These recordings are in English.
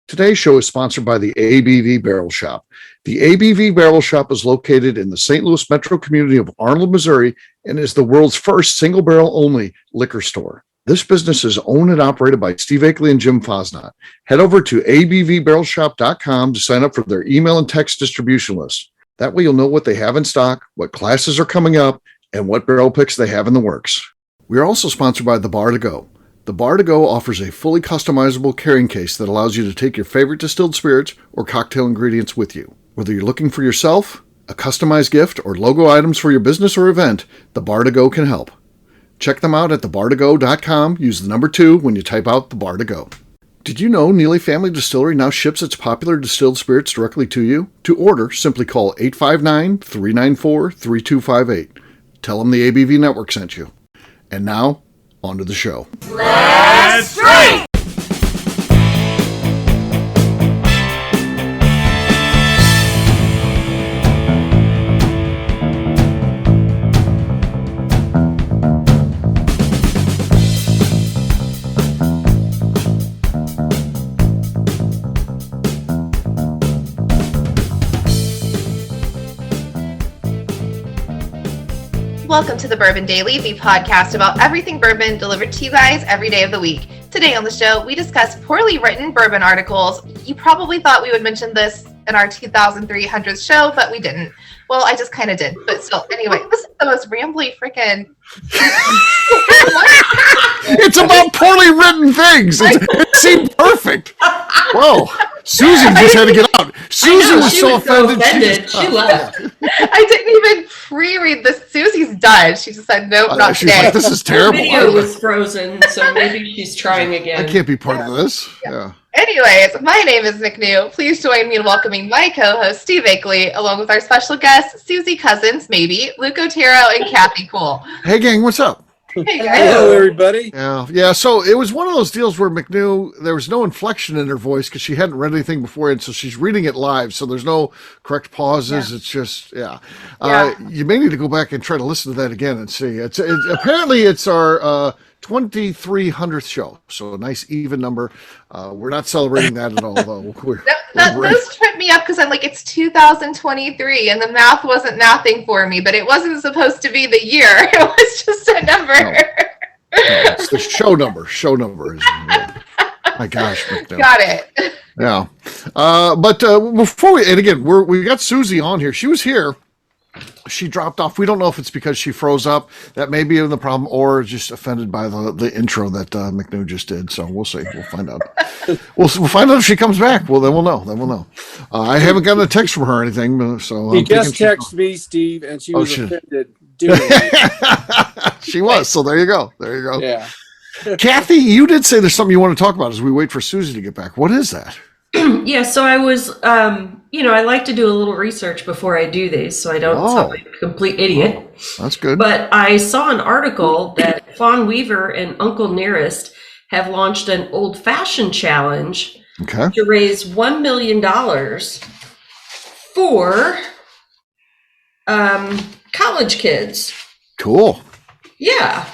Today's show is sponsored by the ABV Barrel Shop. The ABV Barrel Shop is located in the St. Louis metro community of Arnold, Missouri, and is the world's first single barrel only liquor store. This business is owned and operated by Steve Akeley and Jim Fosnot. Head over to abvbarrelshop.com to sign up for their email and text distribution list. That way you'll know what they have in stock, what classes are coming up, and what barrel picks they have in the works. We are also sponsored by The Bar to Go. The Bar to Go offers a fully customizable carrying case that allows you to take your favorite distilled spirits or cocktail ingredients with you. Whether you're looking for yourself, a customized gift, or logo items for your business or event, The Bar to Go can help. Check them out at thebar2go.com. Use the number 2 when you type out The Bar to Go. Did you know Neely Family Distillery now ships its popular distilled spirits directly to you? To order, simply call 859-394-3258. Tell them the ABV Network sent you. And now, on to the show. Let's drink! Welcome to the Bourbon Daily, the podcast about everything bourbon delivered to you guys every day of the week. Today on the show, we discuss poorly written bourbon articles. You probably thought we would mention this in our 2300th show, but we didn't. Well, I just kind of did, but still. Anyway, this is the most rambly freaking... It's about poorly written things. It seemed perfect. Whoa. Susie just had to get out. Susie was so offended. She left. I didn't even pre-read this. Susie's done. She just said, nope, not she's today. like, this is terrible. The video was frozen, so maybe she's trying again. I can't be part of this. Yeah. Anyways, my name is McNew. Please join me in welcoming my co-host, Steve Akeley, along with our special guests, Susie Cousins, maybe, Luke Otero, and Kathy Cool. Hey, gang, what's up? Hey, guys. Hello, everybody. Yeah. So it was one of those deals where McNew, there was no inflection in her voice because she hadn't read anything before, and so she's reading it live. So there's no correct pauses. Yeah. It's just, you may need to go back and try to listen to that again and see. Apparently it's our 2300th show, so a nice even number. We're not celebrating that at all, though. Those tripped me up because I'm like, it's 2023, and the math wasn't mathing for me, but it wasn't supposed to be the year. It was just a number. No, it's the show number. Show number is. My gosh, McNew. Got it. Yeah, but before we got Susie on here. She was here. She dropped off. We don't know if it's because she froze up. That may be the problem, or just offended by the intro that McNew just did. So we'll see. We'll find out. We'll find out if she comes back. Well, then we'll know. I haven't gotten a text from her or anything. So she just texted me, Steve, and she was offended. She was. So there you go. Yeah. Kathy, you did say there's something you want to talk about as we wait for Susie to get back. What is that? Yeah, so I was, I like to do a little research before I do these, so I don't sound like a complete idiot. That's good. But I saw an article that Fawn Weaver and Uncle Nearest have launched an old-fashioned challenge to raise $1 million for college kids. Cool. Yeah.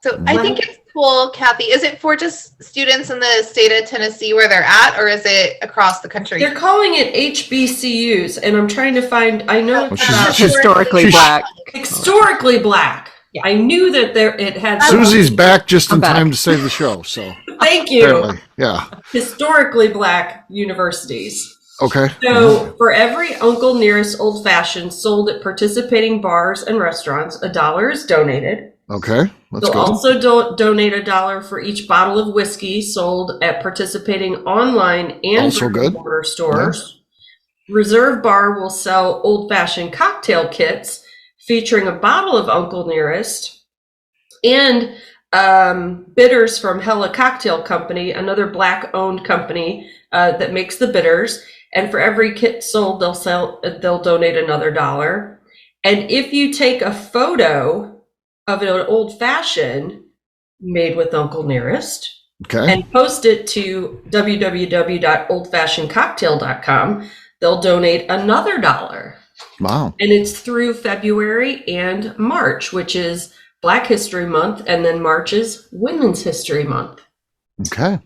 So I think it's cool, Kathy. Is it for just students in the state of Tennessee where they're at, or is it across the country? They're calling it HBCUs, and I'm trying to find. I know it's historically black. Historically black. Yeah. I knew that it had. Susie's back just in time to save the show. So thank you. Apparently. Yeah. Historically black universities. Okay. So for every Uncle Nearest Old Fashioned sold at participating bars and restaurants, $1 is donated. Okay, that's They'll good. also donate $1 for each bottle of whiskey sold at participating online and brick-and-mortar stores. Yeah. Reserve Bar will sell old-fashioned cocktail kits featuring a bottle of Uncle Nearest and bitters from Hella Cocktail Company, another black-owned company that makes the bitters. And for every kit sold, they'll donate another $1. And if you take a photo of an old fashioned made with Uncle Nearest and post it to www.oldfashionedcocktail.com, they'll donate another $1. Wow. And it's through February and March, which is Black History Month, and then March is Women's History Month. Okay.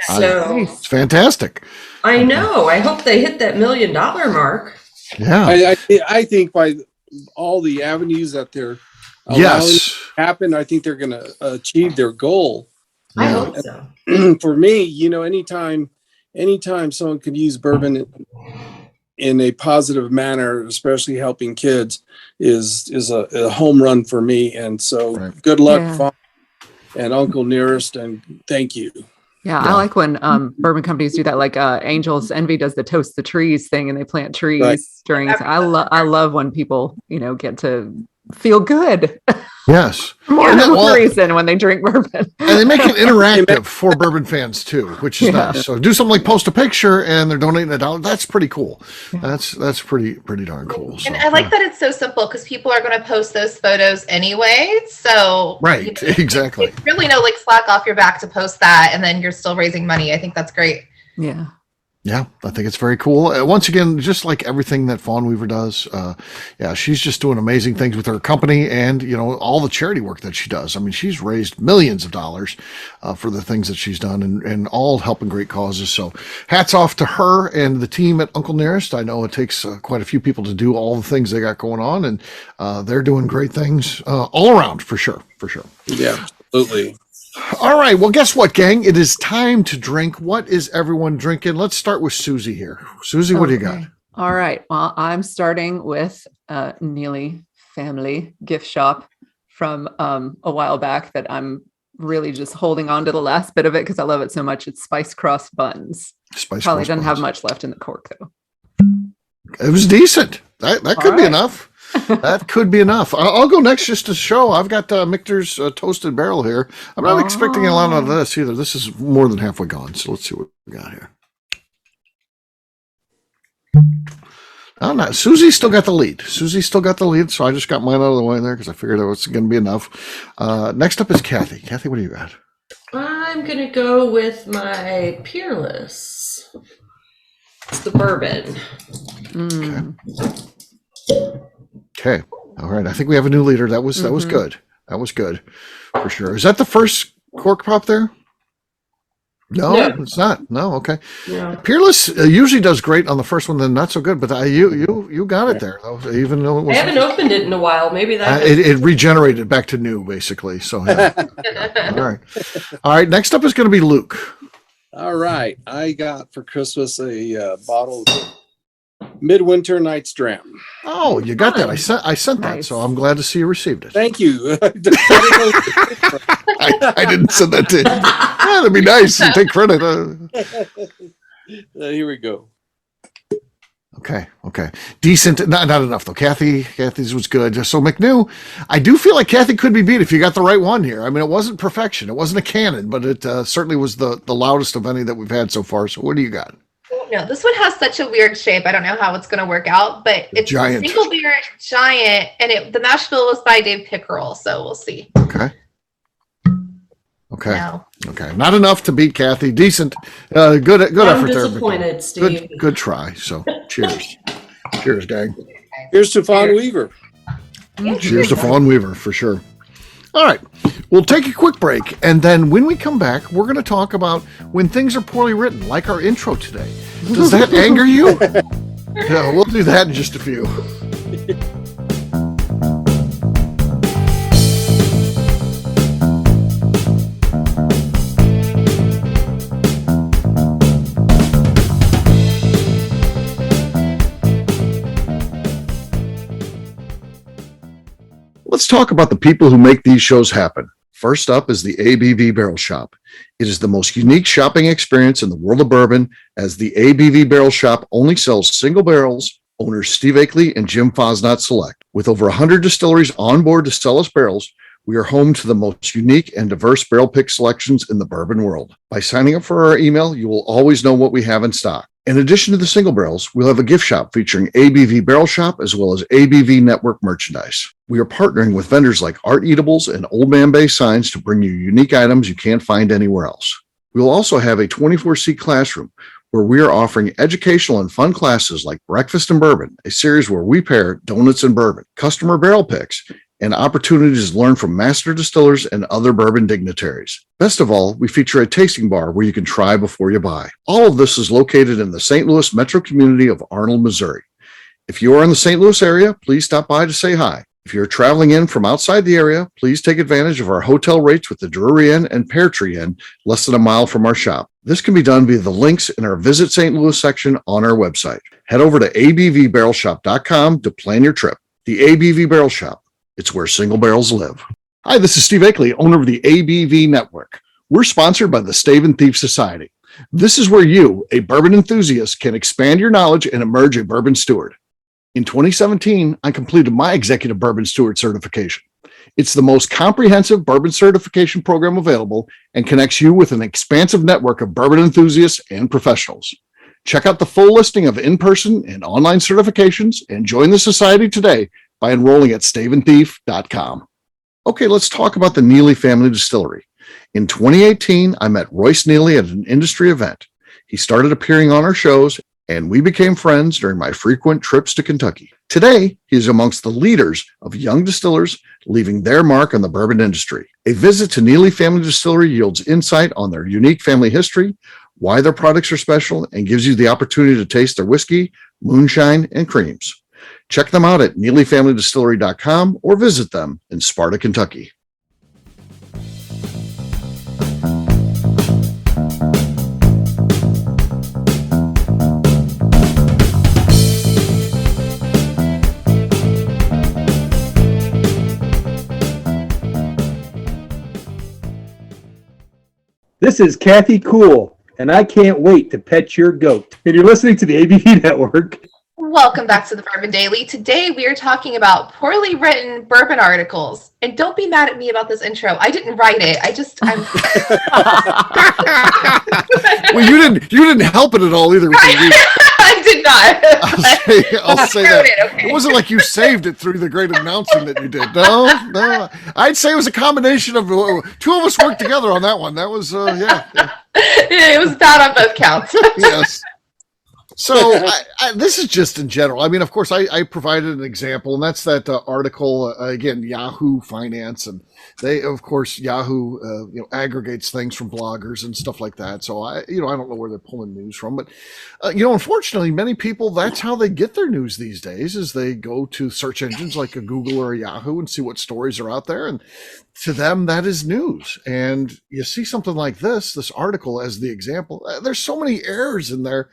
So it's fantastic. I know. I hope they hit that $1 million mark. Yeah. I think by all the avenues that they're allowing to happen, I think they're going to achieve their goal. I hope so. For me, anytime someone could use bourbon in a positive manner, especially helping kids, is a home run for me. And so good luck, Fawn and Uncle Nearest, and thank you. Yeah, I like when bourbon companies do that, like Angels Envy does the Toast the Trees thing, and they plant trees during. I love when people, get to feel good. Yes. More than one reason when they drink bourbon. And they make it interactive for bourbon fans too, which is nice. So do something like post a picture and they're donating $1. That's pretty cool. That's pretty darn cool. So, and I like that it's so simple because people are going to post those photos anyway. So exactly. It's really no slack off your back to post that, and then you're still raising money. I think that's great. Yeah. Yeah, I think it's very cool. Once again, just like everything that Fawn Weaver does, she's just doing amazing things with her company and, all the charity work that she does. I mean, she's raised millions of dollars for the things that she's done and all helping great causes. So hats off to her and the team at Uncle Nearest. I know it takes quite a few people to do all the things they got going on, and they're doing great things all around for sure. Yeah, absolutely. All right. Well, guess what, gang? It is time to drink. What is everyone drinking? Let's start with Susie here. Susie, what do you got? All right. Well, I'm starting with Neely Family Gift Shop from a while back that I'm really just holding on to the last bit of it because I love it so much. It's Spice Cross Buns. Probably doesn't have much left in the cork, though. It was decent. That could be enough. That could be enough. I'll go next just to show. I've got Michter's Toasted Barrel here. I'm not expecting a lot out of this either. This is more than halfway gone. So let's see what we got here. Oh, no. Susie still got the lead. So I just got mine out of the way there because I figured it was going to be enough. Next up is Kathy. Kathy, what do you got? I'm going to go with my Peerless. It's the bourbon. Okay. All right. I think we have a new leader. That was good. That was good for sure. Is that the first cork pop there? No, it's not. No. Okay. Yeah. Peerless usually does great on the first one, then not so good. But you got it there though. Even though it was, I haven't opened it in a while. Maybe that it regenerated back to new, basically. So yeah. All right. Next up is going to be Luke. All right. I got for Christmas a bottle of Midwinter Night's Dram. Oh, you got that. I sent that, so I'm glad to see you received it. Thank you. I didn't send that to you. Yeah, that'd be nice. You take credit. Here we go. Okay. Decent. Not enough, though. Kathy's was good. So McNew, I do feel like Kathy could be beat if you got the right one here. I mean, it wasn't perfection. It wasn't a cannon, but it certainly was the loudest of any that we've had so far. So what do you got? No, this one has such a weird shape. I don't know how it's going to work out, but it's giant. A single beer giant, and the mash bill was by Dave Pickerel, so we'll see. Okay. No. Okay. Not enough to beat Kathy. Decent. Good effort there. Disappointed, Steve. Good try. So cheers. Cheers, gang. Here's to Fawn Weaver. Cheers to Fawn Weaver for sure. All right, we'll take a quick break, and then when we come back, we're going to talk about when things are poorly written, like our intro today. Does that anger you? Yeah, we'll do that in just a few. Let's talk about the people who make these shows happen. First up is the ABV Barrel Shop. It is the most unique shopping experience in the world of bourbon, as the ABV Barrel Shop only sells single barrels. Owners Steve Akeley and Jim Fosnot select. With over 100 distilleries on board to sell us barrels, we are home to the most unique and diverse barrel pick selections in the bourbon world. By signing up for our email, you will always know what we have in stock. In addition to the single barrels, we'll have a gift shop featuring ABV Barrel Shop as well as ABV Network merchandise. We are partnering with vendors like Art Eatables and Old Man Bay Signs to bring you unique items you can't find anywhere else. We will also have a 24-seat classroom where we are offering educational and fun classes like Breakfast and Bourbon, a series where we pair donuts and bourbon, customer barrel picks, and opportunities to learn from master distillers and other bourbon dignitaries. Best of all, we feature a tasting bar where you can try before you buy. All of this is located in the St. Louis metro community of Arnold, Missouri. If you are in the St. Louis area, please stop by to say hi. If you're traveling in from outside the area, please take advantage of our hotel rates with the Drury Inn and Pear Tree Inn, less than a mile from our shop. This can be done via the links in our Visit St. Louis section on our website. Head over to abvbarrelshop.com to plan your trip. The ABV Barrel Shop. It's where single barrels live. Hi, this is Steve Akeley, owner of the ABV Network. We're sponsored by the Stave and Thief Society. This is where you, a bourbon enthusiast, can expand your knowledge and emerge a bourbon steward. In 2017, I completed my Executive Bourbon Steward certification. It's the most comprehensive bourbon certification program available and connects you with an expansive network of bourbon enthusiasts and professionals. Check out the full listing of in-person and online certifications and join the society today by enrolling at staveandthief.com. Okay, let's talk about the Neely Family Distillery. In 2018, I met Royce Neely at an industry event. He started appearing on our shows, and we became friends during my frequent trips to Kentucky. Today, he is amongst the leaders of young distillers leaving their mark on the bourbon industry. A visit to Neely Family Distillery yields insight on their unique family history, why their products are special, and gives you the opportunity to taste their whiskey, moonshine, and creams. Check them out at NeelyFamilyDistillery.com or visit them in Sparta, Kentucky. This is Kathy Cool, and I can't wait to pet your goat. And you're listening to the ABV Network. Welcome back to the Bourbon Daily. Today we are talking about poorly written bourbon articles. And don't be mad at me about this intro. I didn't write it. Well, you didn't help it at all either. With I did not. I'll say that. Okay. It wasn't like you saved it through the great announcing that you did. No. I'd say it was a combination of two of us worked together on that one. That was, yeah. It was bad on both counts. Yes. So this is just in general. I mean, of course, I provided an example, and that's that article, again, Yahoo Finance. And they, of course, Yahoo, aggregates things from bloggers and stuff like that. So I don't know where they're pulling news from. But, unfortunately, many people, that's how they get their news these days, is they go to search engines like a Google or a Yahoo and see what stories are out there. And to them, that is news. And you see something like this article as the example. There's so many errors in there.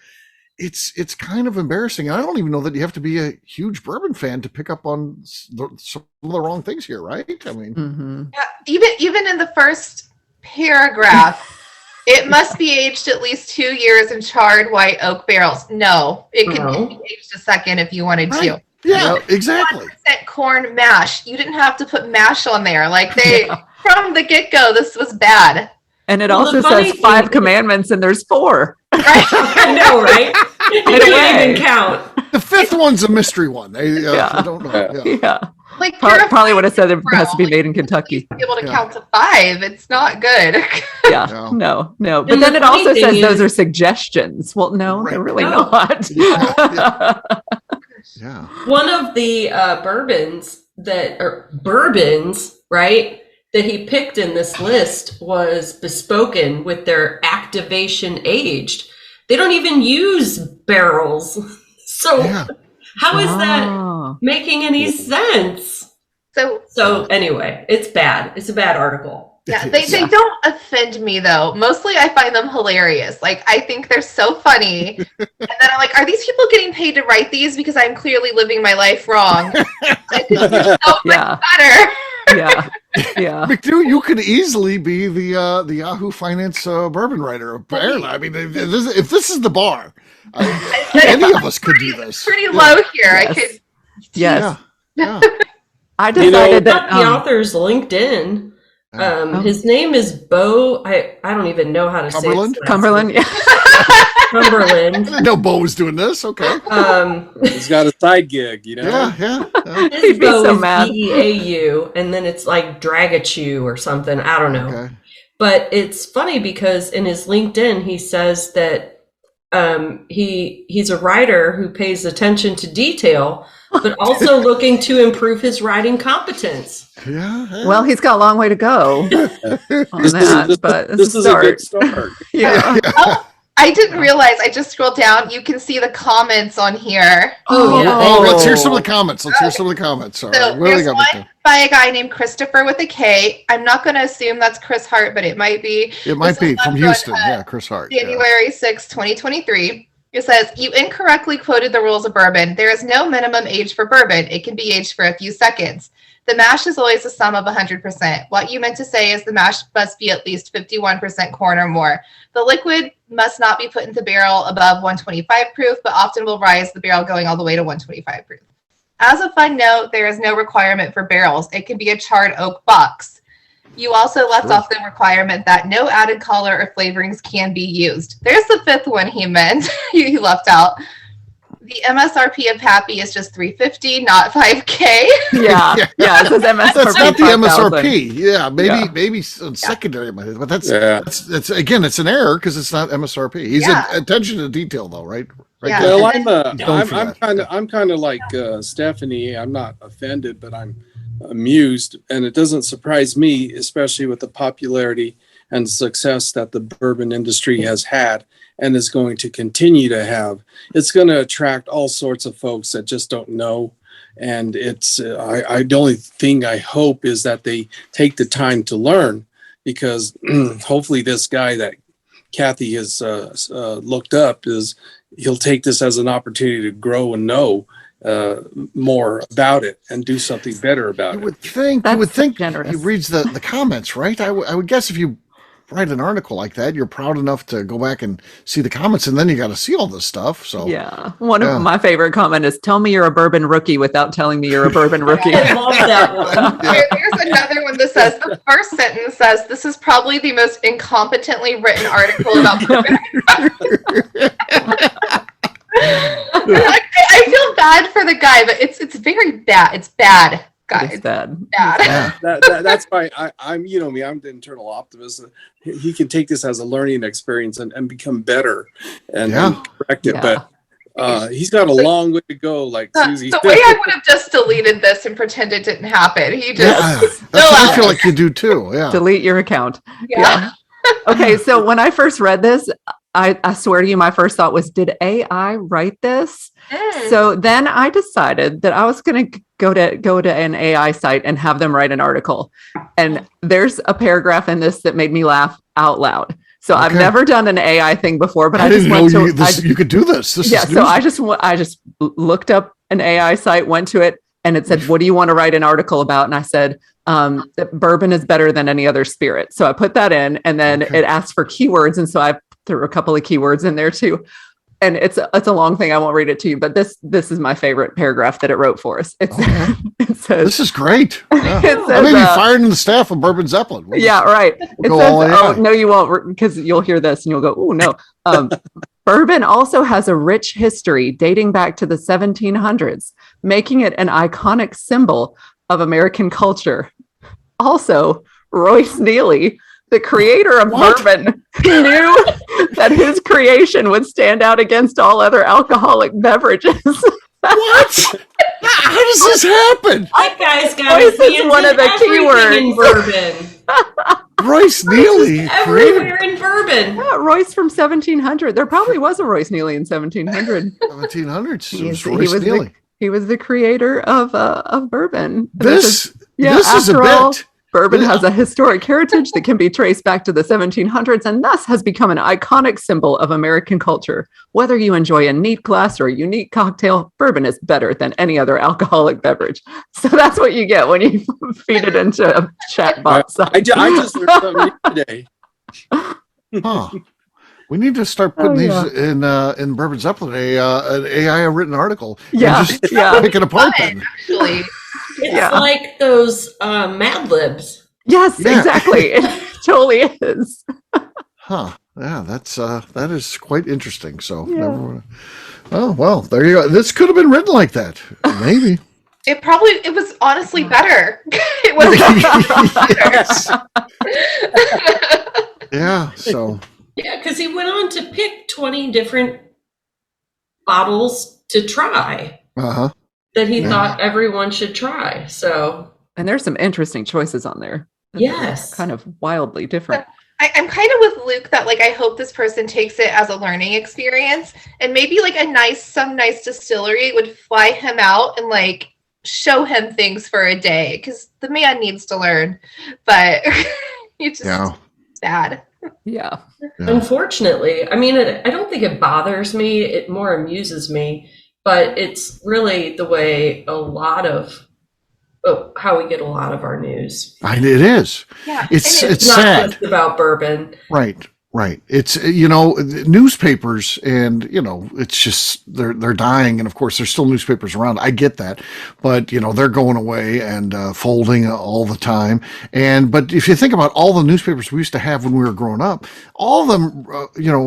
It's kind of embarrassing. I don't even know that you have to be a huge bourbon fan to pick up on some of the wrong things here, right? I mean, yeah, even in the first paragraph, it must be aged at least 2 years in charred white oak barrels. No, it can be aged a second if you wanted to. Yeah, exactly. 100% corn mash. You didn't have to put mash on there. Like from the get-go, this was bad. And it also says 5 commandments, and there's 4. Right? I know, right? You can't even count. The 5th one's a mystery one. I don't know. Yeah. Like probably would have said it has to be made in Kentucky. Be able to count to 5. It's not good. Yeah. No. But then it also says those are suggestions. Well, no, they're really not. Yeah. One of the bourbons, right, that he picked in this list was Bespoken with their activation aged. They don't even use barrels. So how is that making any sense? So anyway, it's bad. It's a bad article. Yeah, they don't offend me though. Mostly I find them hilarious. Like I think they're so funny. And then I'm like, are these people getting paid to write these because I'm clearly living my life wrong? I think it's so much better. Yeah. McNew, you could easily be the Yahoo Finance bourbon writer. Apparently, I mean, if this is the bar, any of us could do this. Pretty low here. Yes. I could. Yes. Yeah. I decided that the author's LinkedIn. His name is Bo. I don't even know how to say it. Cumberland. Yeah. Cumberland. I didn't know Bo was doing this. Okay. He's got a side gig, Yeah. His Bo is Beau, and then it's like Dragachew or something. I don't know. Okay. But it's funny because in his LinkedIn he says that he's a writer who pays attention to detail, but also looking to improve his riding competence. Yeah. Well, he's got a long way to go on that, but This is a good start. Yeah. Oh, I didn't realize. I just scrolled down. You can see the comments on here. Let's hear some of the comments. All right. So What do they there's got one with by a guy named Christopher with a K. I'm not going to assume that's Chris Hart, but it might be. It might This be is from on Houston. Roundtable, Yeah, Chris Hart. Yeah. January 6, 2023. It says, you incorrectly quoted the rules of bourbon. There is no minimum age for bourbon. It can be aged for a few seconds. The mash is always a sum of 100%. What you meant to say is the mash must be at least 51% corn or more. The liquid must not be put into barrel above 125 proof, but often will rise the barrel going all the way to 125 proof. As a fun note, there is no requirement for barrels. It can be a charred oak box. You also left off the requirement that no added color or flavorings can be used. There's the fifth one he meant. he left out. The MSRP of Pappy is just $350, not $5K. Yeah. It says MSRP. That's not the 5,000. MSRP. Yeah, maybe secondary, but that's again, it's an error because it's not MSRP. He's attention to detail though, right? Yeah. there. Well, I'm kind of like Stephanie. I'm not offended, but I'm amused, and it doesn't surprise me, especially with the popularity and success that the bourbon industry has had and is going to continue to have. It's going to attract all sorts of folks that just don't know. And it's the only thing I hope is that they take the time to learn, because hopefully this guy that Kathy has looked up he'll take this as an opportunity to grow and know more about it and do something better about it. You would think generous. he reads the comments, right? I would guess if you write an article like that, you're proud enough to go back and see the comments, and then you got to see all this stuff. So one of my favorite comment is, "Tell me you're a bourbon rookie wothout telling me you're a bourbon rookie." I love that one. There's another one that says, the first sentence says, this is probably the most incompetently written article about bourbon. I feel bad for the guy, but it's very bad. It's bad, guys. It's bad. That's why I'm, you know me, I'm the internal optimist. He can take this as a learning experience and become better and correct it. Yeah. But he's got a long way to go, like Susie The said. way I would have just deleted this and pretended it didn't happen. He just that's what I feel like you do too. Yeah. Delete your account. Yeah. Okay, so when I first read this, I swear to you, my first thought was, did AI write this? So then I decided that I was going to go to an AI site and have them write an article. And there's a paragraph in this that made me laugh out loud. So I've never done an AI thing before, but I just didn't went know to you could do this. so I just looked up an AI site, went to it, and it said, "What do you want to write an article about?" And I said, that bourbon is better than any other spirit. So I put that in, and then it asked for keywords, and so I threw a couple of keywords in there too. And it's a long thing. I won't read it to you, but this is my favorite paragraph that it wrote for us. It says, "This is great." Yeah. It says, I may be firing the staff of Bourbon Zeppelin. Right. It says, no, you won't, because you'll hear this and you'll go, "Oh no." Bourbon also has a rich history dating back to the 1700s, making it an iconic symbol of American culture. Also, Royce Neely, the creator of bourbon, knew that his creation would stand out against all other alcoholic beverages. What? How does this happen? That guy's got Royce is one of the keywords in bourbon. Royce Neely Everywhere in bourbon. Yeah, Royce from 1700. There probably was a Royce Neely in 1700. 1700s. He was the creator of bourbon. This is a bit. Bourbon has a historic heritage that can be traced back to the 1700s and thus has become an iconic symbol of American culture. Whether you enjoy a neat glass or a unique cocktail, bourbon is better than any other alcoholic beverage. So that's what you get when you feed it into a chatbot site. I just learned something new today. Huh. We need to start putting these in Bourbon Zeppelin, an AI written article. Yeah, and just pick it apart then. Actually. It's like those Mad Libs. Yes, exactly. It totally is. Huh. Yeah, that is quite interesting. So, oh well, there you go. This could have been written like that, maybe. It was honestly better. It was. Yeah. So. Yeah, because he went on to pick 20 different bottles to try. that he thought everyone should try. So, and there's some interesting choices on there. Yes. Kind of wildly different. I'm kind of with Luke that like I hope this person takes it as a learning experience, and maybe like some nice distillery would fly him out and like show him things for a day, because the man needs to learn. But it's just sad. Yeah. Unfortunately, I mean, I don't think it bothers me. It more amuses me, but it's really the way how we get a lot of our news. It is. Yeah. It's not sad. just about bourbon. Right. It's, newspapers, and, it's just, they're dying. And of course, there's still newspapers around. I get that. But, they're going away and folding all the time. But if you think about all the newspapers we used to have when we were growing up, all of them,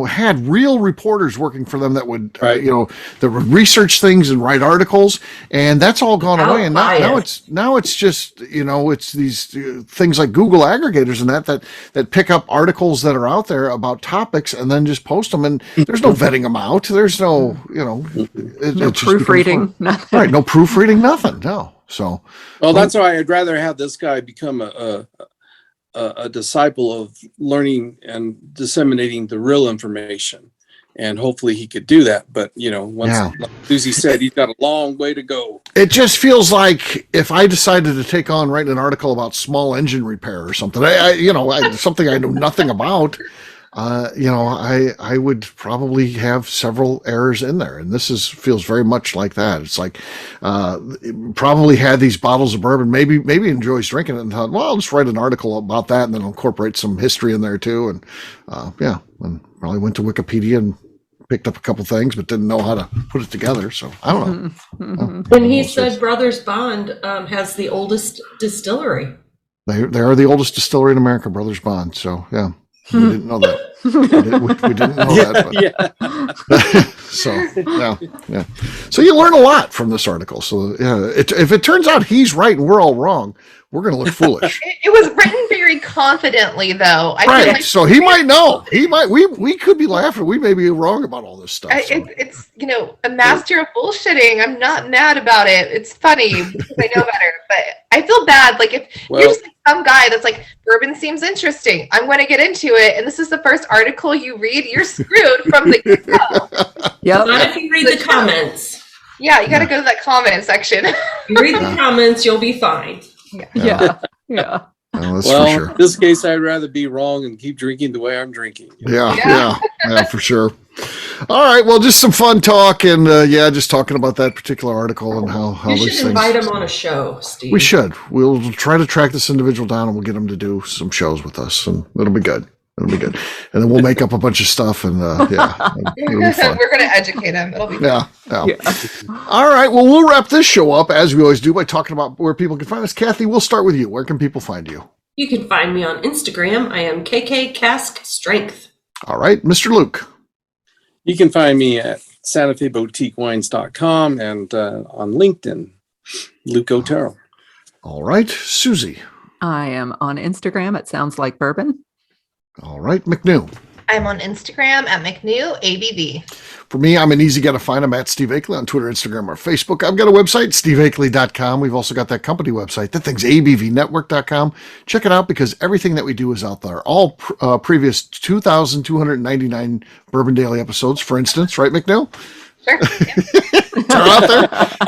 had real reporters working for them that would, that would research things and write articles. And that's all gone away. And now it's just, it's these things like Google aggregators and that pick up articles that are out there about topics and then just post them, and there's no vetting them out. There's no, no proofreading, nothing. Right. No proofreading, nothing. No. So, well, that's why I'd rather have this guy become a disciple of learning and disseminating the real information. And hopefully he could do that. But, like Susie said, he's got a long way to go. It just feels like if I decided to take on writing an article about small engine repair or something, something I know nothing about, I would probably have several errors in there. And this feels very much like that. It's like, probably had these bottles of bourbon, maybe enjoys drinking it and thought, well, I'll just write an article about that and then incorporate some history in there too. And, and probably went to Wikipedia and picked up a couple things, but didn't know how to put it together. So I don't know. And he said Brothers Bond has the oldest distillery. They are the oldest distillery in America, Brothers Bond. So yeah, we didn't know that. We didn't know that. But. So yeah. So you learn a lot from this article. So if it turns out he's right and we're all wrong, we're going to look foolish. It was written very confidently, though. I right. feel like so he might know. He might. We could be laughing. We may be wrong about all this stuff. It's a master of bullshitting. I'm not mad about it. It's funny because I know better. But I feel bad. Like if you're just like some guy that's like, bourbon seems interesting, I'm going to get into it, and this is the first article you read, you're screwed from the get-go. Yep. Not if you read the comments. Yeah, you got to go to that comment section. You read the comments, you'll be fine. Yeah. Well, that's well, for sure. In this case, I'd rather be wrong and keep drinking the way I'm drinking. Yeah, for sure. All right, well, just some fun talk, and just talking about that particular article and how we these should invite him on a show, Steve. We should. We'll try to track this individual down, and we'll get him to do some shows with us, and it'll be good. And then we'll make up a bunch of stuff, and it'll be fun. We're going to educate him. It'll be fun. Yeah. All right. Well, we'll wrap this show up as we always do by talking about where people can find us. Kathy, we'll start with you. Where can people find you? You can find me on Instagram. I am KK Cask Strength. All right, Mr. Luke. You can find me at SantaFeBoutiqueWines.com and on LinkedIn, Luke Otero. All right, Susie. I am on Instagram. It sounds like bourbon. All right, McNew. I'm on Instagram at McNew ABV. For me, I'm an easy guy to find. I'm at Steve Akeley on Twitter, Instagram, or Facebook. I've got a website, steveakeley.com. We've also got that company website. That thing's abvnetwork.com. Check it out because everything that we do is out there. All previous 2,299 Bourbon Daily episodes, for instance, right, McNew? Sure.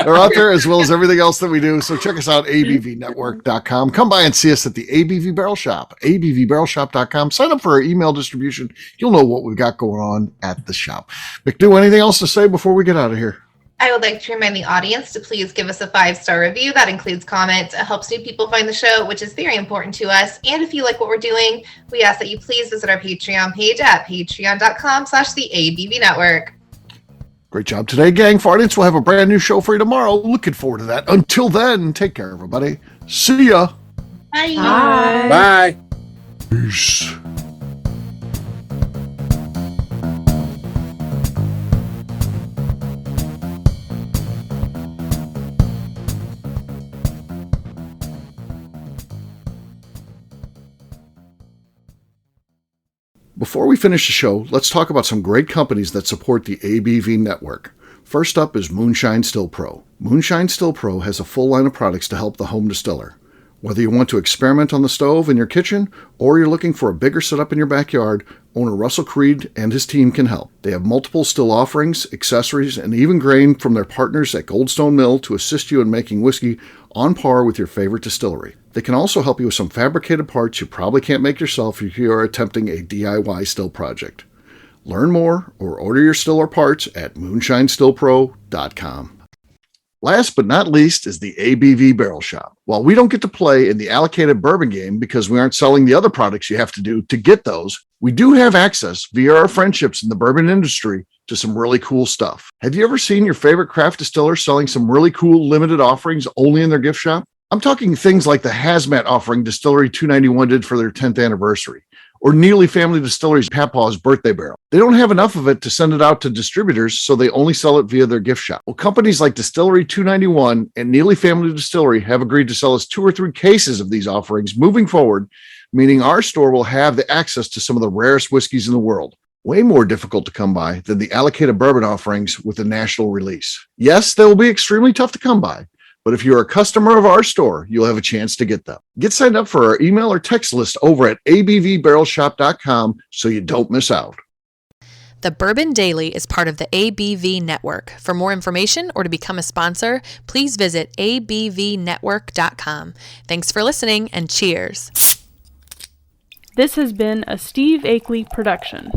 They're out there as well as everything else that we do. So check us out, abvnetwork.com. Come by and see us at the ABV Barrel Shop, abvbarrelshop.com. Sign up for our email distribution. You'll know what we've got going on at the shop. McNew, anything else to say before we get out of here? I would like to remind the audience to please give us a 5-star review. That includes comments. It helps new people find the show, which is very important to us. And if you like what we're doing, we ask that you please visit our Patreon page at patreon.com/the ABV Network. Great job today, gang. For audience, we'll have a brand new show for you tomorrow. Looking forward to that. Until then, take care, everybody. See ya. Bye. Bye. Peace. Before we finish the show, let's talk about some great companies that support the ABV network. First up is Moonshine Still Pro. Moonshine Still Pro has a full line of products to help the home distiller. Whether you want to experiment on the stove in your kitchen or you're looking for a bigger setup in your backyard, owner Russell Creed and his team can help. They have multiple still offerings, accessories, and even grain from their partners at Goldstone Mill to assist you in making whiskey on par with your favorite distillery. They can also help you with some fabricated parts you probably can't make yourself if you are attempting a DIY still project. Learn more or order your still or parts at moonshinestillpro.com. Last but not least is the ABV Barrel Shop. While we don't get to play in the allocated bourbon game because we aren't selling the other products you have to do to get those, we do have access via our friendships in the bourbon industry to some really cool stuff. Have you ever seen your favorite craft distiller selling some really cool limited offerings only in their gift shop? I'm talking things like the hazmat offering Distillery 291 did for their 10th anniversary, or Neely Family Distillery's Papaw's birthday barrel. They don't have enough of it to send it out to distributors, so they only sell it via their gift shop. Well, companies like Distillery 291 and Neely Family Distillery have agreed to sell us 2 or 3 cases of these offerings moving forward, meaning our store will have the access to some of the rarest whiskeys in the world. Way more difficult to come by than the allocated bourbon offerings with the national release. Yes, they will be extremely tough to come by, but if you're a customer of our store, you'll have a chance to get them. Get signed up for our email or text list over at abvbarrelshop.com so you don't miss out. The Bourbon Daily is part of the ABV Network. For more information or to become a sponsor, please visit abvnetwork.com. Thanks for listening and cheers. This has been a Steve Akeley production.